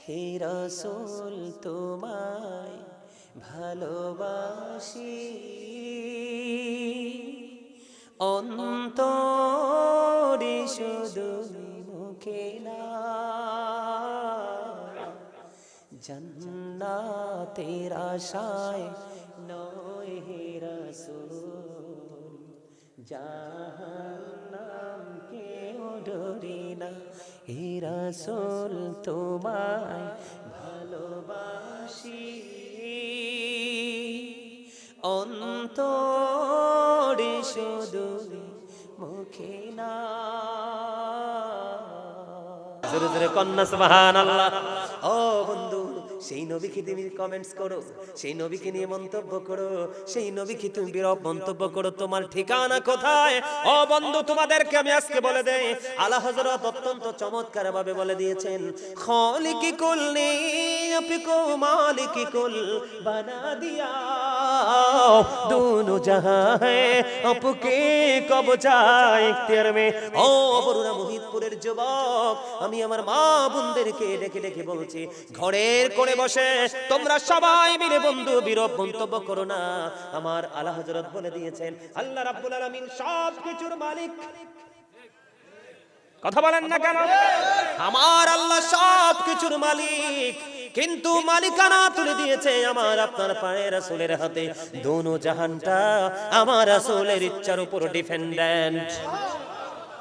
হে রাসূল তোমায় ভালোবাসি, অন্তরে শুধু মুখে না, জান্নাতের আশায় নয় হে রাসূল, জাহান্নাম কেউ ডরি না। হে রাসূল তোমায় ভালোবাসি, অন্তরে শুধু মুখে না। জোরে জোরে কন্যা সুবহানাল্লাহ। ও বন্ধু, সেই নবীকে তুমি কমেন্টস করো, সেই নবীকে নিয়ে মন্তব্য করো, সেই নবীকে তুমি বিরূপ মন্তব্য করো, তোমার ঠিকানা কোথায়? ও বন্ধু, তোমাদেরকে আমি আজকে বলে দেই, আলা হযরত অত্যন্ত চমৎকার ভাবে বলে দিয়েছেন, খালিকি কুল নে আপকো মালিকি কুল বানা দিয়া, দোনো জাহাঁ হ্যায় আপকে কবজা ইখতিয়ার মে। ও বরুণা মোহিতপুরের যুবক, আমি আমার মা বোনদেরকে ডেকে ডেকে বলছি, ঘরের কোণে বসে তোমরা সবাই মিলে বন্ধু বিরূপ মন্তব্য করো না। আমার আলা হযরত বলে দিয়েছেন, আল্লাহ রাব্বুল আলামিন সব কিছুর মালিক। কথা বলেন না কেন? আমার আল্লাহ সব কিছুর মালিক, কিন্তু মালিকানা তুলে দিয়েছে আমার আপনার পায়ের রাসূলের হাতে। দোনো জাহানটা আমার রাসূলের ইচ্ছার উপর ডিপেন্ডেন্ট।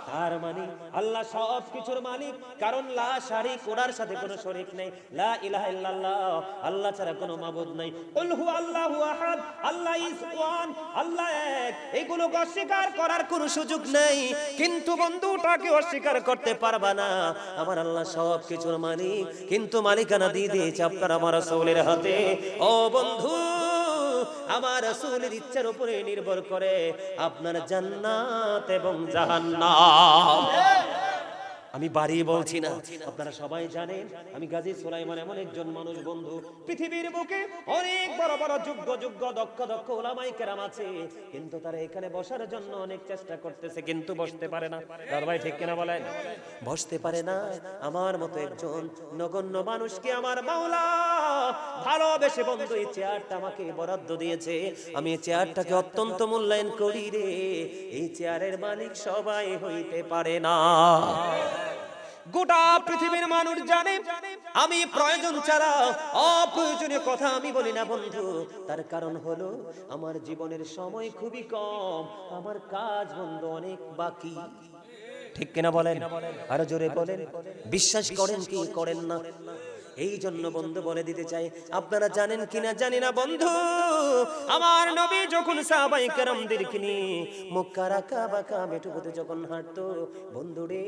তার মানে আল্লাহ সব কিছুর মালিক, কারণ লা শারিক, ওনার সাথে কোনো শরীক নেই। লা ইলাহা ইল্লাল্লাহ, আল্লাহ ছাড়া কোনো মাবুদ নাই। কুল হু আল্লাহু আহাদ, আল্লাহ ইজ ওয়ান, আল্লাহ এক। এগুলো অস্বীকার করার কোনো সুযোগ নেই, কিন্তু বন্ধুটাকে অস্বীকার করতে পারবা না। আমার আল্লাহ সব কিছুর মালিক, কিন্তু মালিকানা দিয়ে দিয়েছে আপনার আমার রাসূলের হাতে। ও বন্ধু, আমার রাসূলের ইচ্ছার উপরে নির্ভর করে আপনার জান্নাত এবং জাহান্নাম। আমি বাড়িয়ে বলছি না, আপনারা সবাই জানেন আমি গাজী সুলাইমান এমন একজন মানুষ বন্ধু, পৃথিবীর বুকে অনেক বড় বড় যোগ্য যোগ্য দক্ষ দক্ষ উলামায়ে কেরাম আছে, কিন্তু তারা এখানে বসার জন্য অনেক চেষ্টা করতেছে, কিন্তু বসতে পারে না। দাদা ভাই ঠিক কিনা বলেন? বসতে পারে না। আমার মতো একজন নগণ্য মানুষকে আমার মাওলা ভালোবেসে বন্ধু এই চেয়ারটা আমাকে বরাদ্দ দিয়েছে। আমি এই চেয়ারটাকে অত্যন্ত মূল্যায়ন করি রে। এই চেয়ারের মালিক সবাই হইতে পারে না। গোটা পৃথিবীর মানুষ জানে আমি প্রয়োজন ছাড়া অপ্রয়োজনীয় কথা আমি বলি না বন্ধু। তার কারণ হলো আমার জীবনের সময় খুবই কম, আমার কাজ বন্ধু অনেক বাকি। ঠিক কিনা বলেন? আরো জোরে বলেন। বিশ্বাস করেন কি করেন না? এই জন্য বন্ধু বলে দিতে চাই, আপনারা জানেন কিনা জানি না বন্ধু, আমার নবী যখন সাহাবায়ে কেরামদেরকে নিয়ে মক্কার আকা-বাকা মেঠোপথে যখন হাঁটতো বন্ধু রে,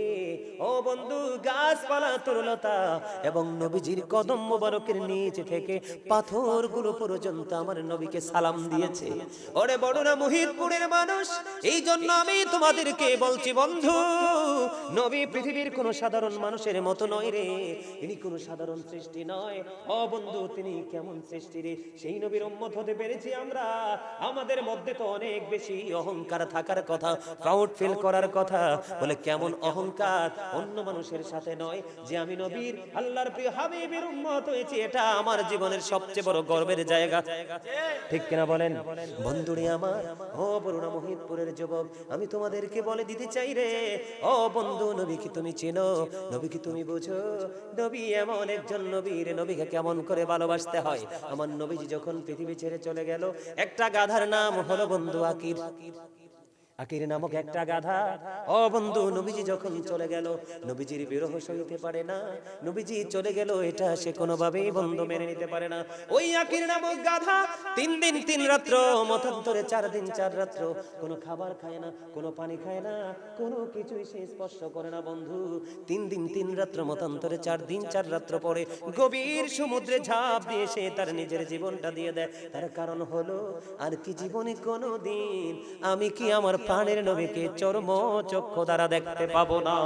ও বন্ধু, গাছপালা তরুলতা এবং নবীজির কদম মোবারকের নিচ থেকে পাথরগুলো পর্যন্ত আমার নবীকে সালাম দিয়েছে। ওরে বড়রা মুহিতপুরের মানুষ, এই জন্য আমি তোমাদেরকে বলছি বন্ধু, নবী পৃথিবীর কোন সাধারণ মানুষের মতো নয় রে। ইনি কোন সাধারণ সৃষ্টি নয়। ও বন্ধু, তিনি কেমন সৃষ্টি রে, সেই নবীর উম্মত হতে পেরেছি আমরা। আমাদের মধ্যে তো অনেক বেশি অহংকার থাকার কথা, প্রাউড ফিল করার কথা। বলে কেমন অহংকার? অন্য মানুষের সাথে নয়, যে আমি নবীর আল্লাহর প্রিয় হাবিবের উম্মত হয়েছি, এটা আমার জীবনের সবচেয়ে বড় গর্বের জায়গা। ঠিক কিনা বলেন? বন্ধুরে আমার, ও বরুণা মোহিতপুরের যুবক, আমি তোমাদেরকে বলে দিতে চাই রে, ও বন্ধু, নবী কি তুমি চেনো? নবী কি তুমি বুঝো? নবী এমন একজন নবীর, নবীকে কেমন করে ভালোবাসতে হয়। আমার নবীজি যখন পৃথিবী ছেড়ে চলে গেল, একটা গাধার নাম হলো বন্ধু আকির। আকির নামক একটা গাধা। ও বন্ধু, নবীজি যখন চলে গেল, নবীজির বিরহ সইতে পারে না। নবীজি চলে গেল, এটা সে কোনোভাবেই বন্ধু মেনে নিতে পারে না। ওই আকির নামক গাধা 3 দিন 3 রাত্র, মতান্তরে 4 দিন 4 রাত্র কোনো খাবার খায় না, কোনো পানি খায় না, কোনো কিছুই সে স্পর্শ করে না বন্ধু। 3 দিন 3 রাত্র মতান্তরে 4 দিন 4 রাত্র পরে গভীর সমুদ্রে ঝাঁপ দিয়ে সে তার নিজের জীবনটা দিয়ে দেয়। তার কারণ হলো, আর কি জীবনে কোনো দিন আমি কি আমার প্রাণের নবীকে চর্ম চক্ষু দ্বারা দেখতে পাবো না?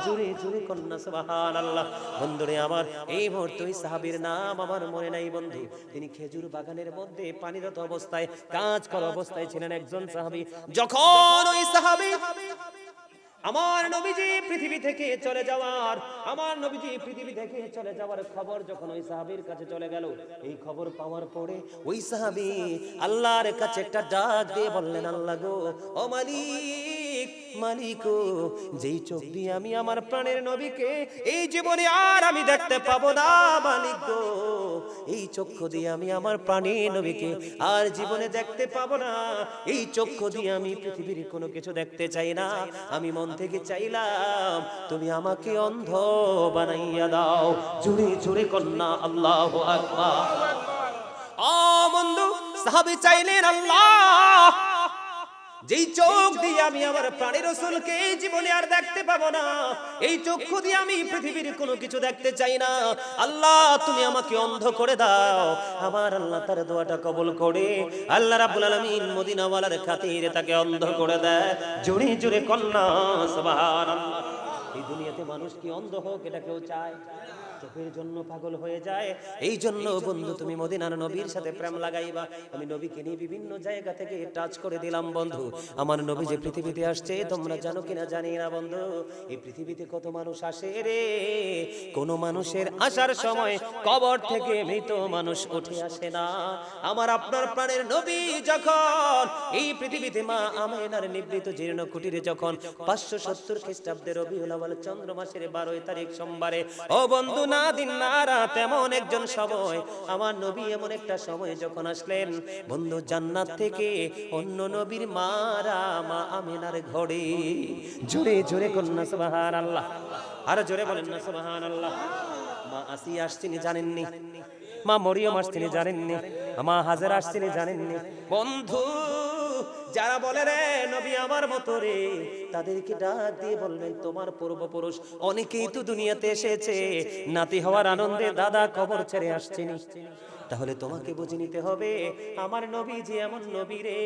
জুড়ে জুড়ে কন্যা সুবহানাল্লাহ। বন্ধুরে আমার, এই মুহূর্তে ওই সাহাবীর নাম আমার মনে নাই বন্ধু। তিনি খেজুর বাগানের মধ্যে পানিরত অবস্থায়, কাজ করা অবস্থায় ছিলেন একজন সাহাবী। যখন ওই সাহাবী আমার নবীজি পৃথিবী থেকে চলে যাওয়ার খবর যখন ওই সাহাবীর কাছে চলে গেল, এই খবর পাওয়ার পরে ওই সাহাবী আল্লাহর কাছে একটা ডাক দিয়ে বললেন, আল্লাহ গো, ও মালিক, মালিক ও, যেই চোখ দিয়ে আমি আমার প্রাণের নবীকে এই জীবনে আর আমি দেখতে পাবো না, মালিক গো, এই চক্ষু দিয়ে আমি আমার প্রাণের নবীকে আর জীবনে দেখতে পাবো না, এই চক্ষু দিয়ে আমি পৃথিবীর কোনো কিছু দেখতে চাই না, আমি মন থেকে চাইলাম তুমি আমাকে অন্ধ বানাইয়া দাও। জুড়ে জুড়ে কন্যা আল্লাহু আকবার। ও বন্ধু, সাহাবী চাইলেন, আল্লাহ, যেই চোখ দিয়ে আমি আমার প্রাণের রাসূলকে এই জীবনে আর দেখতে পাবো না, এই চক্ষু দিয়ে আমি পৃথিবীর কোনো কিছু দেখতে চাই না, আল্লাহ তুমি আমাকে অন্ধ করে দাও। আমার আল্লাহ তার দোয়াটা কবুল করে আল্লাহ রাব্বুল আলামিন মদিনাওয়ালার খাতিরে তাকে অন্ধ করে দেয়। জোরে জোরে কন্যা সুবহানাল্লাহ। এই দুনিয়াতে মানুষ কি অন্ধ হোক এটা কেউ চায়? চোখের জন্য পাগল হয়ে যায়। এই জন্য বন্ধু তুমি মদিনার নবীর সাথে প্রেম লাগাইবা। আমি নবীকে নিয়ে বিভিন্ন জায়গা থেকে টাচ করে দিলাম বন্ধু। আমার নবী যে পৃথিবীতে আসছে তোমরা জানো কিনা জানি না বন্ধু। এই পৃথিবীতে কত মানুষ আসে রে, কোন মানুষের আসার সময় কবর থেকে মৃত মানুষ উঠে আসে না। আমার আপনার প্রাণের নবী যখন এই পৃথিবীতে মা আমেনার নিবৃত জীর্ণ কুটিরে যখন 570 খ্রিস্টাব্দে রবিউল আউয়াল চন্দ্র মাসের 12 তারিখ সোমবারে, ও বন্ধু না দিন না রাত এমন একজন সময়, আমার নবী এমন একটা সময় যখন আসলেন বন্ধু, জান্নাত থেকে অন্য নবীর মারা মা আমেনার ঘরে। জোরে জোরে কন্যা সুবহানাল্লাহ, আর জোরে বলেন না সুবহানাল্লাহ। মা আসিয়া আসছেন জানেননি, মা মরিয়ম আসছেন জানেননি, মা হাজেরা আসছেন জানেননি বন্ধু। যারা বলে রে নবী আমার মতো রে, তাদেরকে ডাক দিয়ে বলবেন তোমার পূর্বপুরুষ অনেকেই তো দুনিয়াতে এসেছে, নাতি হওয়ার আনন্দে দাদা কবর ছেড়ে আসছেনি। তাহলে তোমাকে বুঝে নিতে হবে আমার নবী যে এমন নবী রে,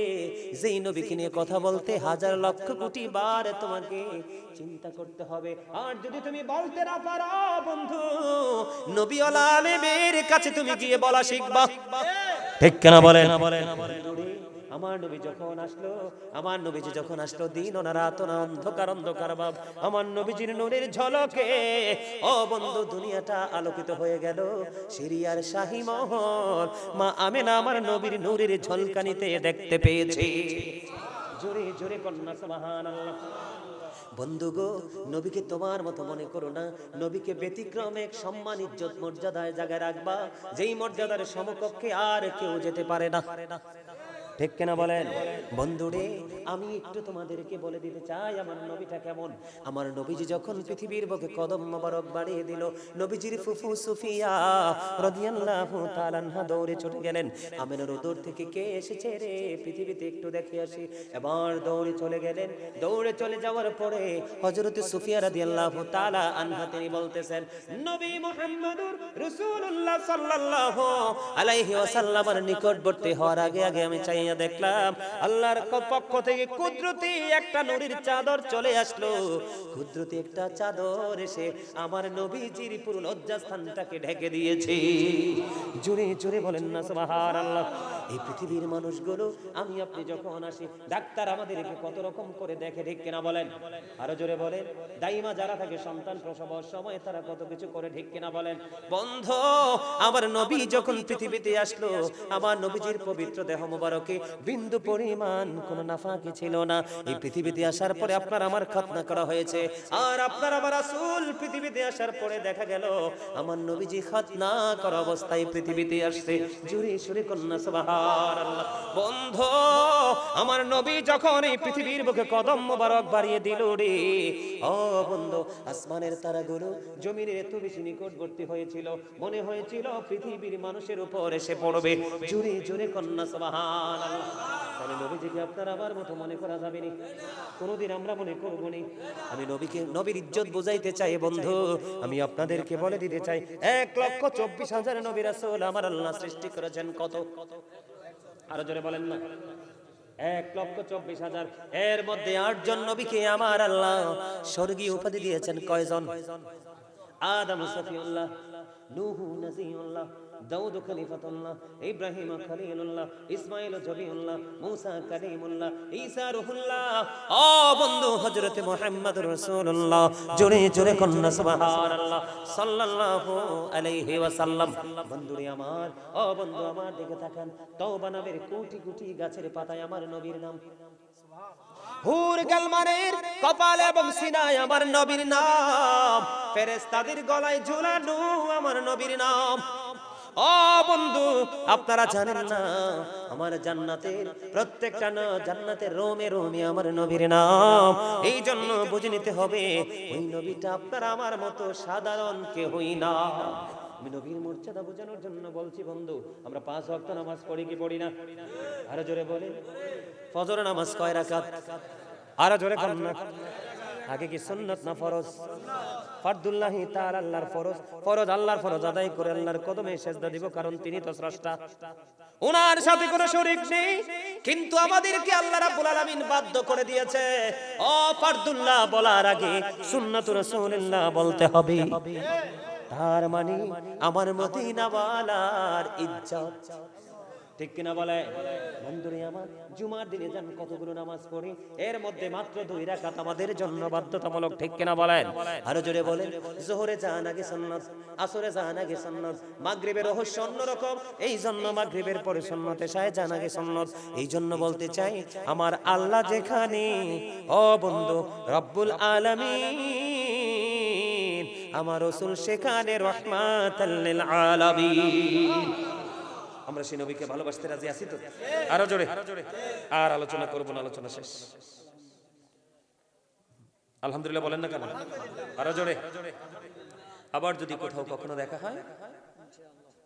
যেই নবীকে নিয়ে কথা বলতে হাজার লক্ষ কোটি বার তোমাকে চিন্তা করতে হবে। আর যদি তুমি বলতে না পারো বন্ধু, নবীওয়ালা আলেমের কাছে তুমি গিয়ে বলা শিখবা। ঠিক কেনা বলেন? আমার নবী যখন আসলো, আমার নবীজি যখন আসলো, দিন না রাত না, অন্ধকার অন্ধকার ভাব, আমার নবীজির নূরের ঝলকে ও বন্ধু দুনিয়াটা আলোকিত হয়ে গেল। সিরিয়ার শাহী মহল মা আমেনা আমার নবীর নূরের ঝলকানিতে দেখতে পেয়েছে। জোরে জোরে কন্যা সুবহানাল্লাহ। বন্ধু গো, নবীকে তোমার মতো মনে করো না, নবীকে ব্যতিক্রম এক সম্মান ইজ্জত মর্যাদায় জায়গায় রাখবা, যেই মর্যাদার সমকক্ষে আর কেউ যেতে পারে না। ঠিক কিনা বলেন? বন্ধুরে আমি একটু তোমাদেরকে বলে দিতে চাই আমার নবীটা কেমন। আমার নবীজি যখন পৃথিবীর বুকে কদম মোবারক বাড়িয়ে দিল, নবীজির ফুফু সুফিয়া রাদিয়াল্লাহু তাআলা আনহা দৌড়ে ছুটে গেলেন, আমেনার উদর থেকে কে এসেছে রে পৃথিবীতে একটু দেখে আসি। এবার দৌড়ে চলে গেলেন। দৌড়ে চলে যাওয়ার পরে হযরত সুফিয়া রাদিয়াল্লাহু তাআলা আনহা তিনি বলতেছেন, নবী মুহাম্মদুর রাসূলুল্লাহ সাল্লাল্লাহু আলাইহি ওয়াসাল্লামের নিকটবর্তী হওয়ার আগে আগে আমি চাই দেখলাম আল্লাহর পক্ষ থেকে কুদরতি একটা নূরের চাদর চলে আসলো। কুদরতি একটা চাদর এসে আমার নবীজির পুরো লজ্জাস্থানটাকে ঢেকে দিয়েছে। জোরে জোরে বলেন না সুবহানাল্লাহ। এই পৃথিবীর মানুষগুলো আমি আপনি যখন আসি, ডাক্তার আমাদেরকে কত রকম করে দেখে, ঠিক কিনা বলেন? আরো জোরে বলেন। দাইমা যারা থাকে সন্তান প্রসবের সময় তারা কত কিছু করে, ঠিক কিনা বলেন? বন্ধু আমার নবী যখন পৃথিবীতে আসলো, আমার নবীজির পবিত্র দেহ মোবারকে বিন্দু পরিমাণ কোন নাফাকি ছিল না। এই পৃথিবীতে আসার পরে আপনার আমার খতনা করা হয়েছে, আর আপনার আমার রাসূল পৃথিবীতে আসার পরে দেখা গেল আমার নবীজি খতনা করা অবস্থায় পৃথিবীতে আসছে। জোরে সুরে কন্যা সুবহানাল্লাহ। বন্ধু আমার নবী যখন এই পৃথিবীর বুকে কদম মোবারক বাড়িয়ে দিল রে, ও বন্ধু আসমানের তারাগুলো জমিনের এত বেশি নিকটবর্তী হয়েছিল, মনে হয়েছিল পৃথিবীর মানুষের উপর এসে পড়বে। জোরে জোরে কন্যা সুবহানাল্লাহ। তাহলে নবীজিকে আপনার আমার মতো মনে করা যাবে না, কোনোদিন আমরা মনে করবো না। আমি নবীকে নবীর ইজ্জত বুঝাইতে চাই বন্ধু, আমি আপনাদেরকে বলে দিতে চাই 1,24,000 নবী রাসূল আমার আল্লাহ সৃষ্টি করেছেন। কত? আরো জোরে বলেন না। 1,24,000। এর মধ্যে 8 জন নবীকে আমার আল্লাহ স্বর্গীয় উপাধি দিয়েছেন। কয়জন? আদম সফিউল্লাহ, নূহ নজিউল্লাহ, দাউদ খলিফাতুল্লাহ, ইব্রাহিম খলিলুল্লাহ, ইসমাঈল জবিউল্লাহ, মূসা কালিমুল্লাহ, ঈসা রূহুল্লাহ। ও বন্ধু হযরত মুহাম্মদুর রাসূলুল্লাহ, জোরে জোরে কন্না সুবহানাল্লাহ সাল্লাল্লাহু আলাইহি ওয়াসাল্লাম। বন্ধুরে আমার, ও বন্ধু আমার দিকে তাকান, তওবা নামের কোটি কোটি গাছের পাতায় আমার নবীর নাম। হুর গালমানের কপাল এবং সিনায় আমার নবীর নাম, ফেরেশতাদের গলায় ঝুলানো আমার নবীর নাম। ও বন্ধু আপনারা জানেন না, আমার জান্নাতের প্রত্যেকটা না জান্নাতের রোমে রোমে আমার নবীর নাম। এই জন্য বুঝে নিতে হবে ওই নবীটা আপনার আমার মতো সাধারণ কেউই না। আমি নবীর মর্যাদা বোঝানোর জন্য বলছি বন্ধু, আমরা 5 ওয়াক্ত নামাজ পড়ি কি পড়ি না? আরো জোরে বলেন। ফজর নামাজ কয় রাকাত? আরো জোরে বলেন না। আগে কি সুন্নাত না ফরজ? ফরদুল্লাহি তাআলা আল্লাহর ফরজ। ফরজ আল্লাহর ফরজ আদায় করে আল্লাহর কদমে সেজদা দিব, কারণ তিনি তো স্রষ্টা, ওনার সাথে কোনো শরীক নেই। কিন্তু আমাদেরকে আল্লাহ রাব্বুল আলামিন বাধ্য করে দিয়েছে, ও ফরদুল্লাহ বলার আগে সুন্নাতুর রাসূলুল্লাহ বলতে হবে। তার মানে আমার মদিনাওয়ালার ইজ্জত, ঠিক কিনা বলে? বন্ধুরে আমার, জুমার দিনে যান কতগুলো নামাজ পড়ি, এর মধ্যে মাত্র 2 রাকাত আমাদের জন্য বাধ্যতামূলক, ঠিক কিনা বলেন? আরো জোরে বলেন। যোহরে যান আগে সুন্নাত, আসরে যান আগে সুন্নাত, মাগরিবের রহস্য অন্যরকম, এই জন্য মাগরিবের পরে সুন্নাত, এশায় যান আগে সুন্নাত। এই জন্য বলতে চাই আমার আল্লাহ যেখানে, ও বন্ধু রব্বুল আলামিন, আমার রাসূল সেখানে রাহমাতাল লিল আলামিন। আমরা সেই নবীকে ভালোবাসতে রাজি আছি তো? আরো জোরে। আর আলোচনা করব না, আলোচনা শেষ। আলহামদুলিল্লাহ বলেন না কেন? আরো জোরে। আবার যদি কোথাও কখনো দেখা হয়,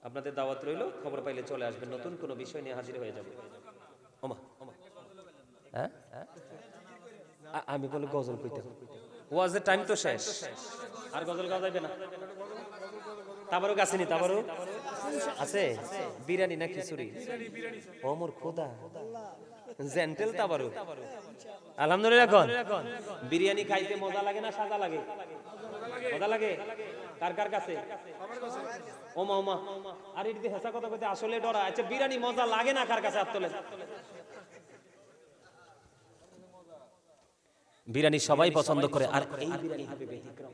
আপনাদের দাওয়াত রইল, খবর পাইলে চলে আসবেন, নতুন কোনো বিষয় নিয়ে হাজির হয়ে যাবে। ওমা হ্যাঁ, আমি বলে গজল কইতে, ওয়াজের টাইম তো শেষ, আর গজল গাওয়া যাবে না। তাবারুক আসেনি? তাবারুক আছে? বিরিয়ানি না খিচুড়ি? ও মোর খোদা, জেন্টেল তাবারুক। আলহামদুলিল্লাহ। কোন বিরিয়ানি খাইতে মজা লাগে না সাজা লাগে? মজা লাগে। কার কার কাছে? ওমা ওমা, আর এটি হেসা কথা কইতে আসলে ডরা। আচ্ছা, বিরিয়ানি মজা লাগে না কার কাছে? হাত তোলেন। বিরিয়ানি সবাই পছন্দ করে, আর এই বিরিয়ানি হবে ব্যতিক্রম,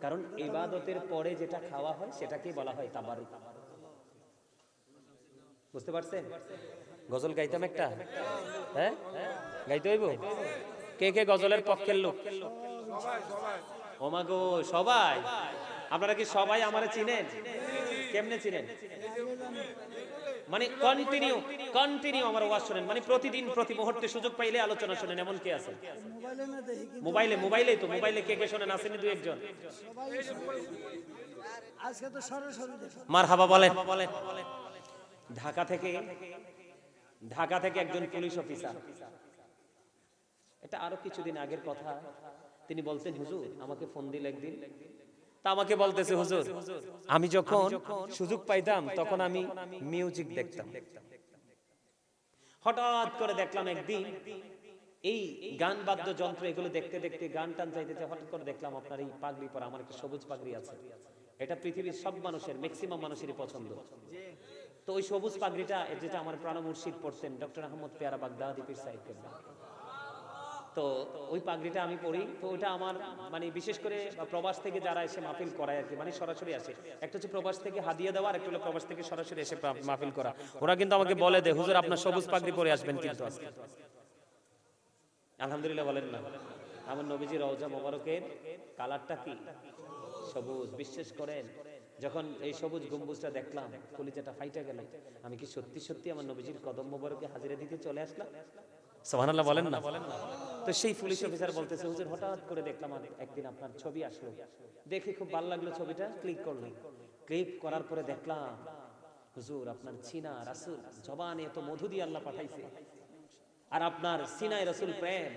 কারণ ইবাদতের পরে যেটা খাওয়া হয় সেটাকেই বলা হয় তাবারুক। বুঝতে পারছেন? গজল গাইতাম একটা, হ্যাঁ গাইতে হইব। কে কে গজলের পক্ষের লোক? ওমা গো, সবাই। আপনারা কি সবাই আমারে চিনেন? কেমনে চিনেন? মানে কন্টিনিউ আমার ওয়াজ শুনেন, মানে প্রতিদিন প্রতি মুহূর্তে সুযোগ পাইলে আলোচনা শুনেন, এমন কে আছে? মোবাইলে তো, মোবাইলে কে কে শুনেন? আসেনি 2 একজন? আজকে তো সরাসরি দেখো। মারহাবা বলেন। ঢাকা থেকে একজন পুলিশ অফিসার, এটা আরো কিছুদিন আগের কথা, তিনি বলতেন হুজুর আমাকে ফোন দিল একদিন, তা আমাকে বলতেছে হুজুর আমি যখন সুযোগ পাইতাম তখন আমি মিউজিক দেখতাম। হঠাৎ করে দেখলাম একদিন এই গান বাদ্যযন্ত্র এগুলো দেখতে দেখতে গান টান চাইতেছে, হঠাৎ করে দেখলাম আপনার এই পাগড়ি পরা, আমার একটা সবুজ পাগড়ি আছে, এটা পৃথিবীর সব মানুষের, ম্যাক্সিমাম মানুষেরই পছন্দ। তো ওই সবুজ পাগড়িটা, যেটা আমার প্রাণ মুর্শিদ পড়তেন ডক্টর আহমদ পেয়ারা বাগদাদি পীর সাহেব কেবলা, তো ওই পাগড়িটা আমি পড়ি। তো ওইটা আমার মানে বিশেষ করে প্রবাস থেকে যারা এসে মাহফিল করায় আর কি, মানে সরাসরি আসে, একটা হচ্ছে প্রবাস থেকে হাদিয়া দেওয়া, আর একটা হলো প্রবাস থেকে সরাসরি এসে মাহফিল করা। ওরা কিন্তু আমাকে বলে দে হুজুর আপনার সবুজ পাগড়ি পরে আসবেন কিন্তু আজকে। আলহামদুলিল্লাহ বলেন না। আমার নবীজি রওজা মোবারকের কালারটা কি? সবুজ। বিশ্বাস করেন যখন এই সবুজ গম্বুজটা দেখলাম কলিজাটা ফাইটা গেল। আমি কি সত্যি সত্যি আমার নবীজির কদম মোবারকে হাজিরা দিতে চলে আসলাম? সুবহানাল্লাহ বলেন না। তো সেই পুলিশ অফিসার বলতেছে হুজুর হঠাৎ করে দেখলাম একদিন আপনার ছবি আসলো, দেখে খুব ভালো লাগলো, ছবিটা ক্লিক করলাম। ক্লিক করার পরে দেখলাম হুজুর আপনার সিনা রাসূল, জবানে এত মধু দিয়ে আল্লাহ পাঠাইছে, আর আপনার সিনায় রাসূল প্রেম।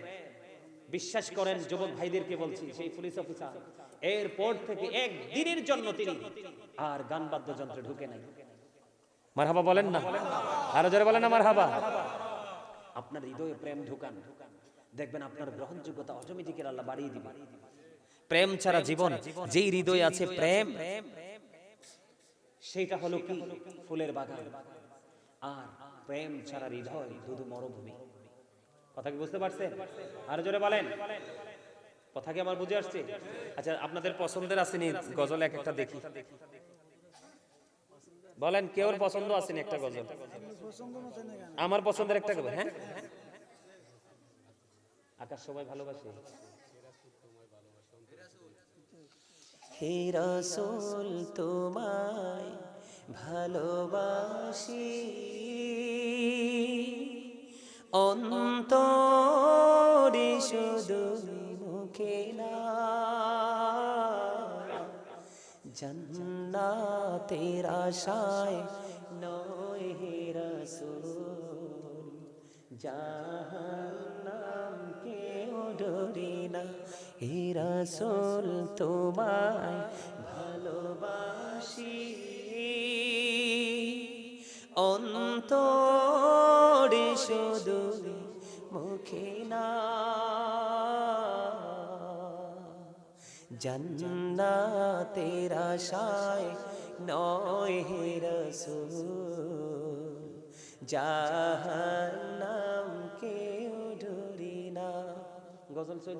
বিশ্বাস করেন যুবক ভাইদেরকে বলছি, সেই পুলিশ অফিসার এরপর থেকে একদিনের জন্য তিনি আর গান বাদ্যযন্ত্রে ঢুকে নাই। মারহাবা বলেন না, আরো জোরে বলেন না মারহাবা। আপনার হৃদয়ে প্রেম ঢুকান, দেখবেন আপনার গ্রহণযোগ্যতা অটোমেটিক্যালি আল্লাহ বাড়িয়ে দিবে। প্রেম ছাড়া জীবন, যেই হৃদয়ে আছে প্রেম সেইটা হলো কি ফুলের বাগান, আর প্রেম ছাড়া হৃদয় শুধু মরুভূমি। কথা কি বুঝতে পারছেন? আর জোরে বলেন, কথা কি আমার বুঝে আসছে? আচ্ছা, আপনাদের পছন্দের আসেনি গজল এক একটা দেখি, বলেন কেউর পছন্দ আসেনি একটা গজল? পছন্দ মতো না গান। আমার পছন্দের একটা গজল, হ্যাঁ। আকাশ সবাই ভালোবাসে। হে রাসূল তোমায় ভালোবাসি, অন্তরে শুধু মুখে না, জান্নাতের আশায় নয় হে রাসূল, জাহান্নাম কেউ ডরি না। হে রাসূল তোমায় ভালোবাসি, অন্তরে শুধু মুখে না, জান্নাতের আশায় নয় হে রাসূল, জাহান্নাম কেউ ডরি না। গজল চল।